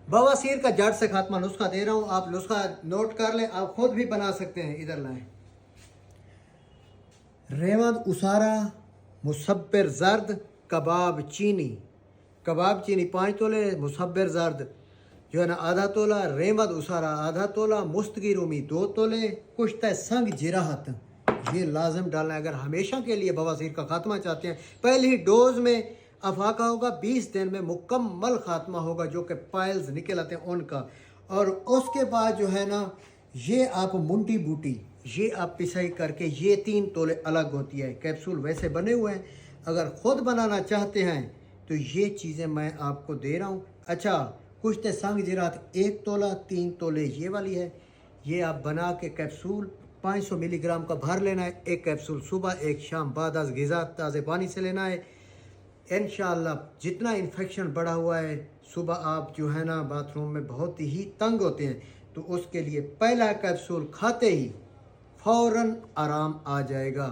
बवासीर का जड़ से खात्मा नुस्खा दे रहा हूँ, आप नुस्खा नोट कर लें, आप खुद भी बना सकते हैं। इधर लाएं। रेवंद उसारा, मुसब्बिर जर्द, कबाब चीनी। कबाब चीनी 5 तोले, मुसब्बिर जर्द जो है ना आधा तोला, रेवंद उसारा आधा तोला, मुस्तगी रूमी 2 तोले, कुश्ता संग जिराहत ये लाजम डालना है अगर हमेशा के लिए बवासीर का खात्मा चाहते हैं। पहली डोज में अफाका होगा, 20 दिन में मुकम्मल खात्मा होगा, जो कि पाइल्स निकल आते हैं उनका। और उसके बाद जो है ना ये आप मुंडी बूटी ये आप पिसाई करके ये 3 तोले अलग होती है। कैप्सूल वैसे बने हुए हैं, अगर ख़ुद बनाना चाहते हैं तो ये चीज़ें मैं आपको दे रहा हूँ। अच्छा, कुश्ते संग जिरात 1 तोला, 3 तोले ये वाली है। ये आप बना के कैप्सूल 500 मिलीग्राम का भर लेना है। एक कैप्सूल सुबह, एक शाम, बाद अज़ ग़िज़ा ताज़े पानी से लेना है। इंशाअल्लाह जितना इन्फेक्शन बढ़ा हुआ है, सुबह आप जो है ना बाथरूम में बहुत ही तंग होते हैं, तो उसके लिए पहला कैप्सूल खाते ही फ़ौरन आराम आ जाएगा।